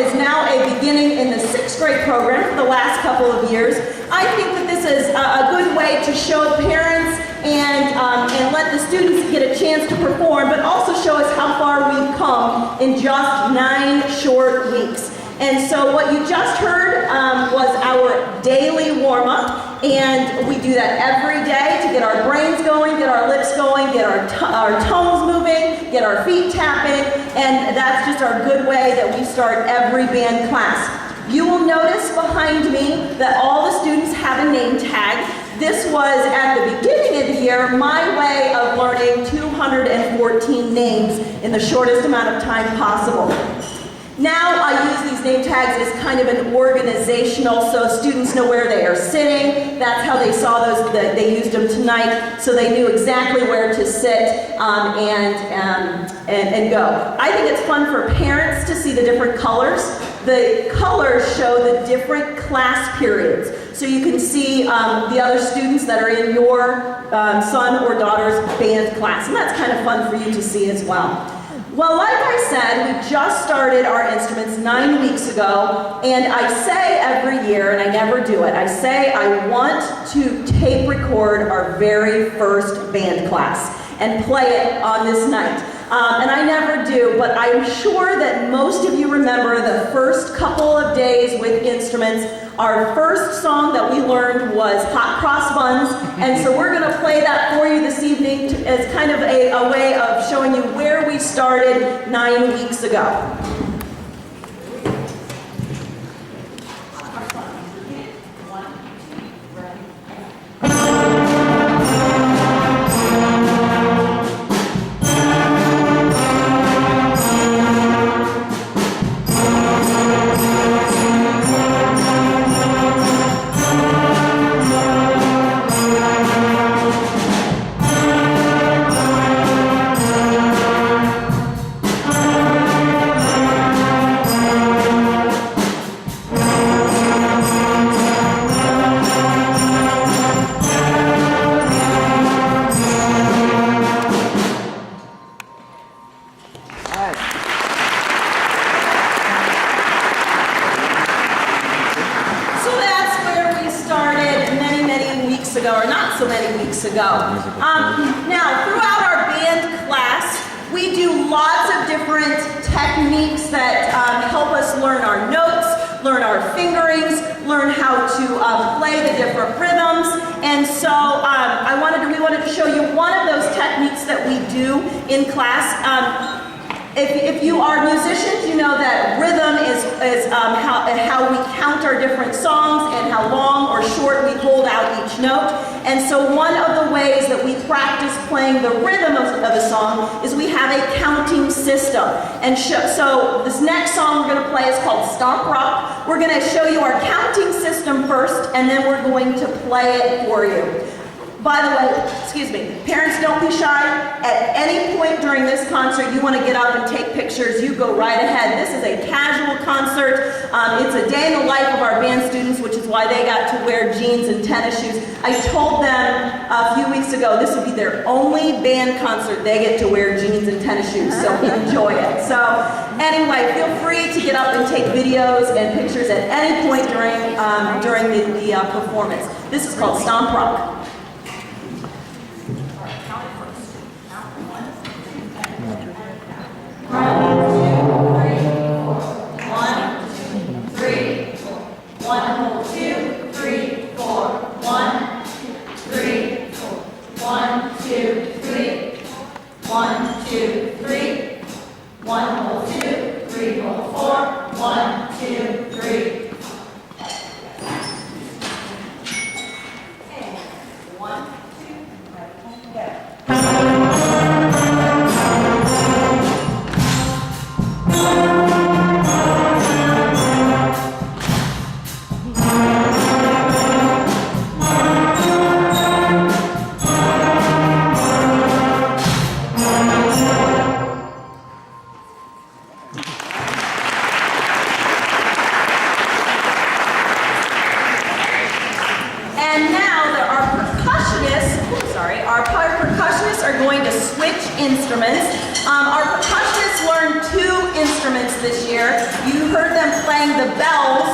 is now a beginning in the 6th grade program for the last couple of years. I think that this is a good way to show parents and let the students get a chance to perform, but also show us how far we've come in just 9 short weeks. And so what you just heard was our daily warm-up, and we do that every day to get our brains going, get our lips going, get our toes moving, get our feet tapping, and that's just our good way that we start every band class. You will notice behind me that all the students have a name tag. This was, at the beginning of the year, my way of learning 214 names in the shortest amount of time possible. Now I use these name tags as kind of an organizational, so students know where they are sitting. That's how they saw those, they used them tonight, so they knew exactly where to sit and go. I think it's fun for parents to see the different colors. The colors show the different class periods. So you can see the other students that are in your son or daughter's band class, and that's kind of fun for you to see as well. Well, like I said, we just started our instruments 9 weeks ago, and I say every year, and I never do it, I say I want to tape record our very first band class and play it on this night. And I never do, but I'm sure that most of you remember the first couple of days with instruments. Our first song that we learned was Hot Cross Buns, and so we're going to play that for you this evening as kind of a way of showing you where we started 9 weeks ago. Now, throughout our band class, we do lots of different techniques that help us learn our notes, learn our fingerings, learn how to play the different rhythms. And so we wanted to show you one of those techniques that we do in class. If you are musicians, you know that rhythm is how we count our different songs and how long or short we hold out each note. And so one of the ways that we practice playing the rhythm of a song is we have a counting system. And so this next song we're going to play is called Stomp Rock. We're going to show you our counting system first, and then we're going to play it for you. By the way, excuse me, parents, don't be shy. At any point during this concert you want to get up and take pictures, you go right ahead. This is a casual concert. It's a day in the life of our band students, which is why they got to wear jeans and tennis shoes. I told them a few weeks ago this would be their only band concert they get to wear jeans and tennis shoes, so enjoy it. So anyway, feel free to get up and take videos and pictures at any point during the performance. This is called Stomp Rock. playing the bells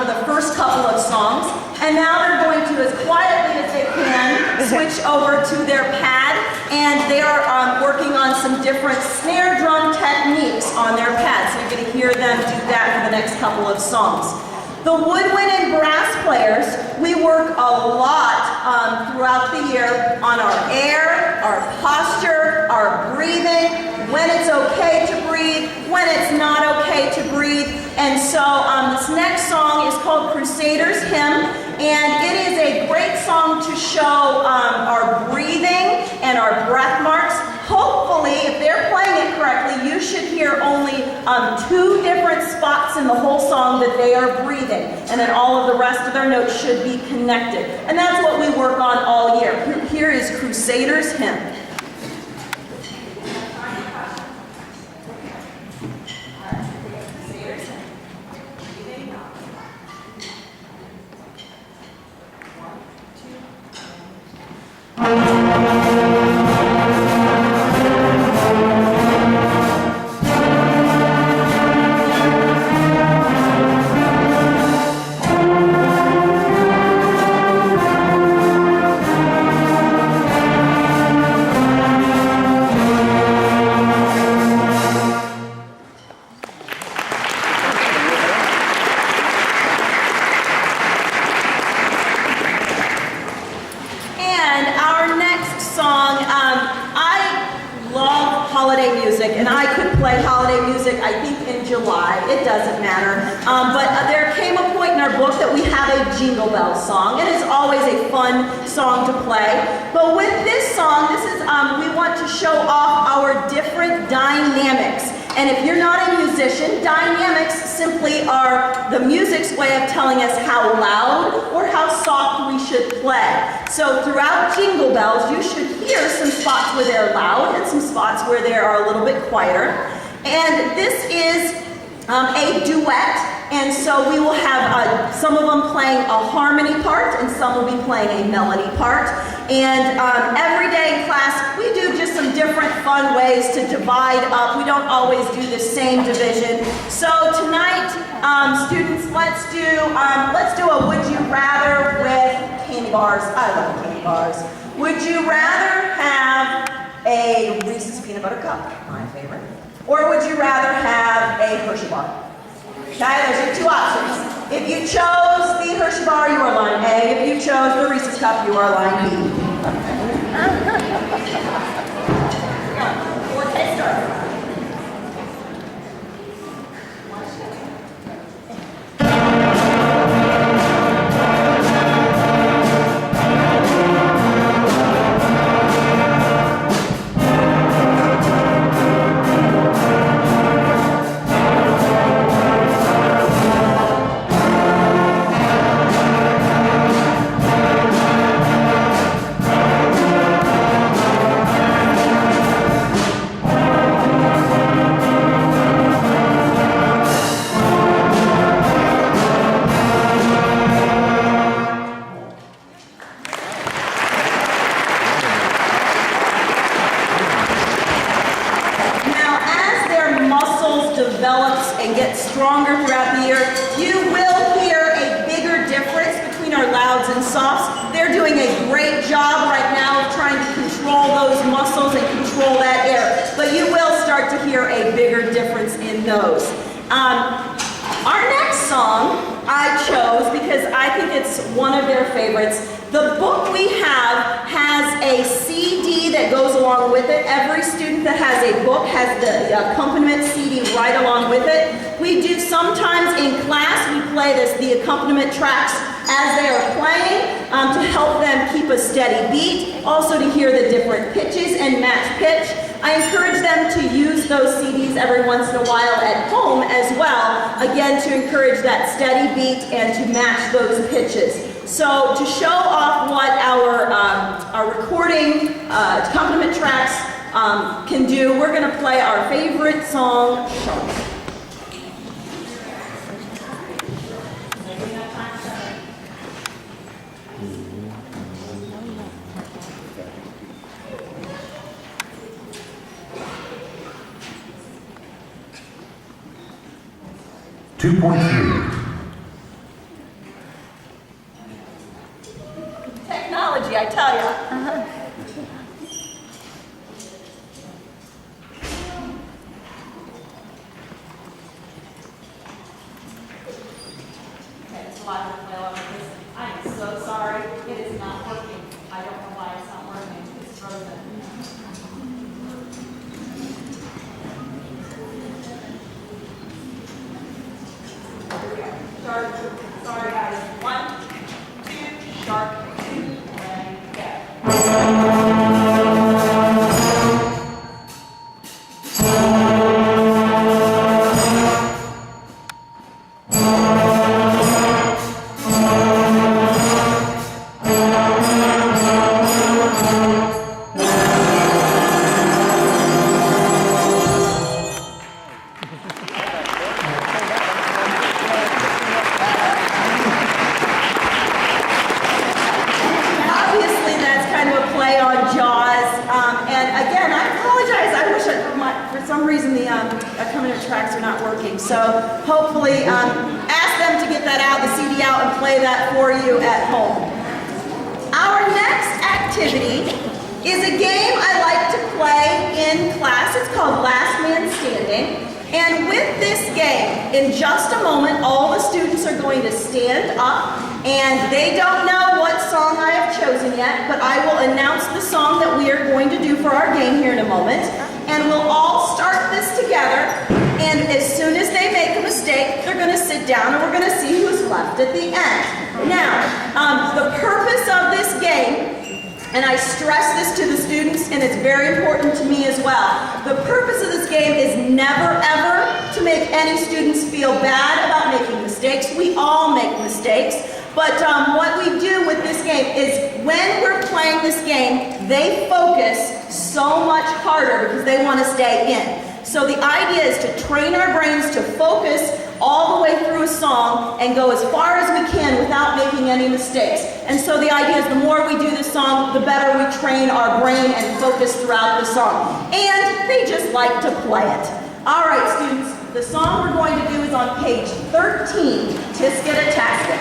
for the first couple of songs, and now they're going to, as quietly as they can, switch over to their pad, and they are working on some different snare drum techniques on their pad, so you're going to hear them do that for the next couple of songs. The woodwind and brass players, we work a lot throughout the year on our air, our posture, our breathing, when it's okay to breathe, when it's not okay to breathe. And so this next song is called Crusader's Hymn, and it is a great song to show our breathing and our breath marks. Hopefully, if they're playing it correctly, you should hear only 2 different spots in the whole song that they are breathing, and then all of the rest of their notes should be connected. And that's what we work on all year. Here is Crusader's Hymn. It doesn't matter. But there came a point in our book that we have a Jingle Bell song. It is always a fun song to play. But with this song, we want to show off our different dynamics. And if you're not a musician, dynamics simply are the music's way of telling us how loud or how soft we should play. So throughout Jingle Bells, you should hear some spots where they're loud and some spots where they are a little bit quieter. And this is a duet, and so we will have some of them playing a harmony part, and some will be playing a melody part. And every day in class, we do just some different fun ways to divide up. We don't always do the same division. So tonight, students, let's do a Would You Rather with candy bars. I love candy bars. Would you rather have a Reese's Peanut Butter Cup, my favorite, or would you rather have a Hershey bar? Okay, those are 2 options. If you chose the Hershey bar, you are line A. If you chose the Reese's Cup, you are line B. Okay, start. Develops and gets stronger throughout the year, you will hear a bigger difference between our louds and softs. They're doing a great job right now of trying to control those muscles and control that air, but you will start to hear a bigger difference in those. Our next song I chose because I think it's one of their favorites. The book we have has a CD that goes along with it. Every student that has a book has the accompaniment CD right along with it. We do sometimes in class, we play the accompaniment tracks as they are playing to help them keep a steady beat, also to hear the different pitches and match pitch. I encourage them to use those CDs every once in a while at home as well, again to encourage that steady beat and to match those pitches. So to show off what our recording accompaniment tracks can do, we're going to play our favorite song, Shark. 2.3. Technology, I tell you. Okay, it's a lot to play along with this. I am so sorry. It is not working. I don't know why it's not working. It's frozen. Sharp, sorry guys. 1, 2, sharp, 2, and go. So hopefully ask them to get that out, the CD out, and play that for you at home. Our next activity is a game I like to play in class. It's called Last Man Standing. And with this game, in just a moment, all the students are going to stand up, and they don't know what song I have chosen yet, but I will announce the song that we are going to do for our game here in a moment, and we'll all start this together. And as soon as they make a mistake, they're going to sit down and we're going to see who's left at the end. Now, the purpose of this game, and I stress this to the students and it's very important to me as well, the purpose of this game is never ever to make any students feel bad about making mistakes. We all make mistakes. But what we do with this game is when we're playing this game, they focus so much harder because they want to stay in. So the idea is to train our brains to focus all the way through a song and go as far as we can without making any mistakes. And so the idea is the more we do this song, the better we train our brain and focus throughout the song. And they just like to play it. All right, students, the song we're going to do is on page 13, Tisket-a-Tasket.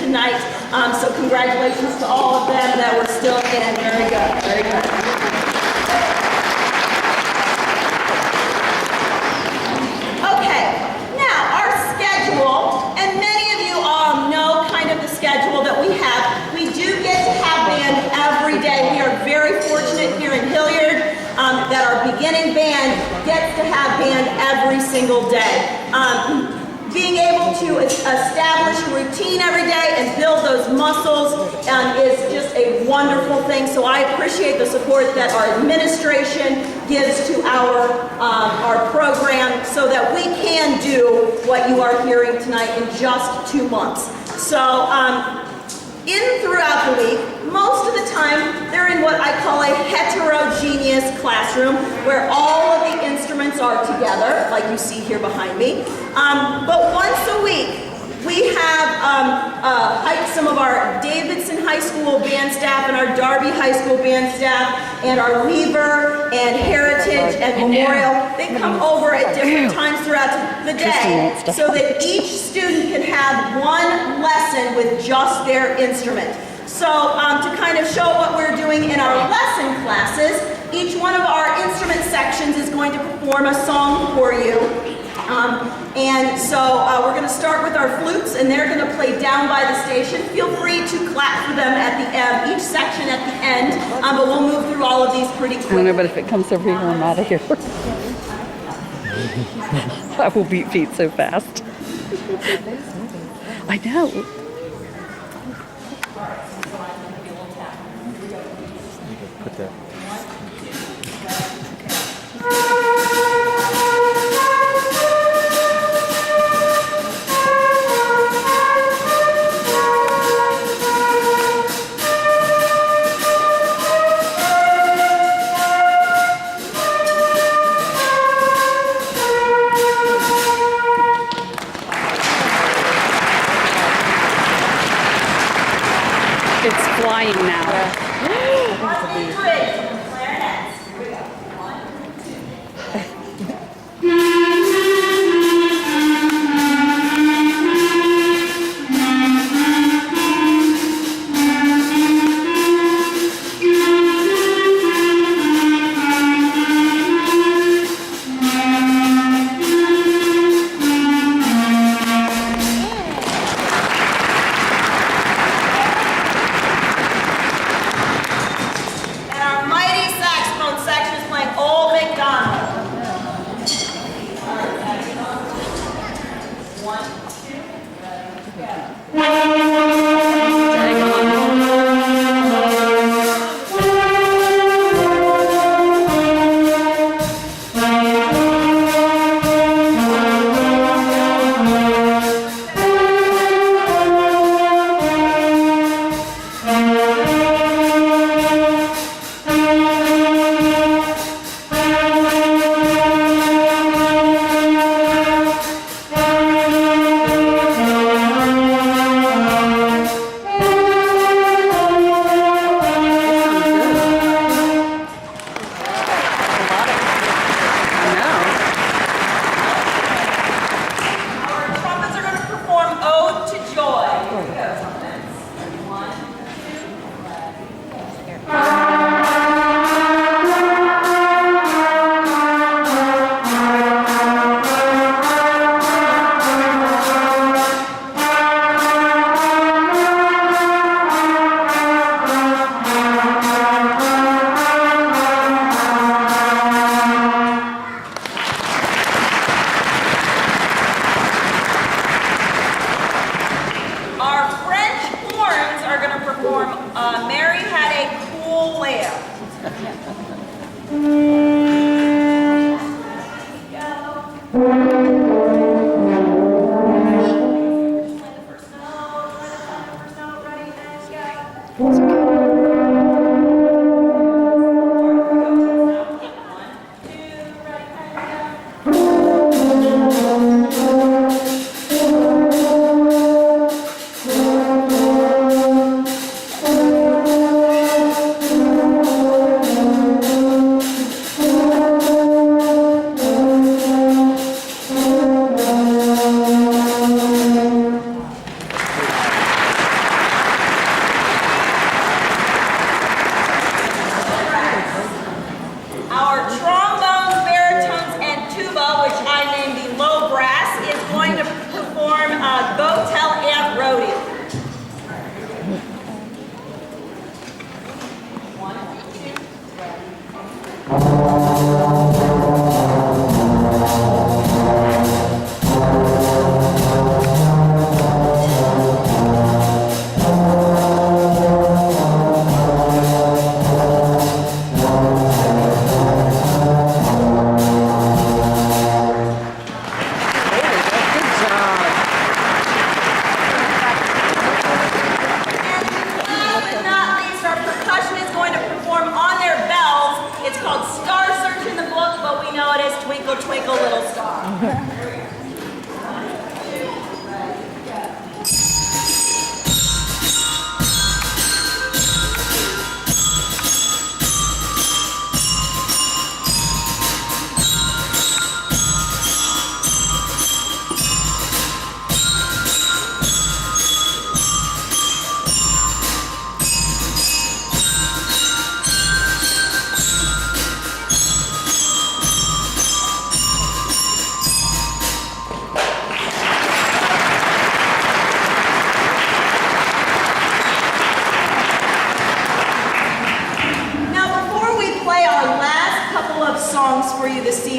tonight. So congratulations to all of them that were still in. Very good, very good. Okay, now our schedule, and many of you all know kind of the schedule that we have. We do get to have band every day. We are very fortunate here in Hilliard that our beginning band gets to have band every single day. Being able to establish a routine every day and build those muscles is just a wonderful thing. So I appreciate the support that our administration gives to our program so that we can do what you are hearing tonight in just 2 months. So throughout the week, most of the time, they're in what I call a heterogeneous classroom where all of the instruments are together, like you see here behind me. But once a week, we have some of our Davidson High School band staff and our Darby High School band staff and our Weaver and Heritage and Memorial. They come over at different times throughout the day so that each student can have one lesson with just their instrument. So to kind of show what we're doing in our lesson classes, each one of our instrument sections is going to perform a song for you. And so we're going to start with our flutes, and they're going to play down by the station. Feel free to clap for them at the end, each section at the end, but we'll move through all of these pretty quickly. I don't know, but if it comes over here, I'm out of here. I will beat feet so fast. I know. Put that. It's flying now.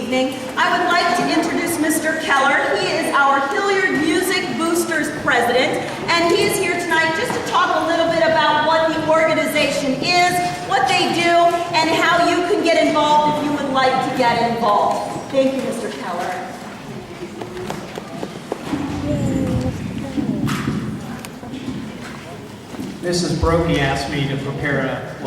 evening, I would like to introduce Mr. Keller. He is our Hilliard Music Boosters president, and he is here tonight just to talk a little bit about what the organization is, what they do, and how you can get involved if you would like to get involved. Thank you, Mr. Keller. Mrs. Brokey asked me to prepare a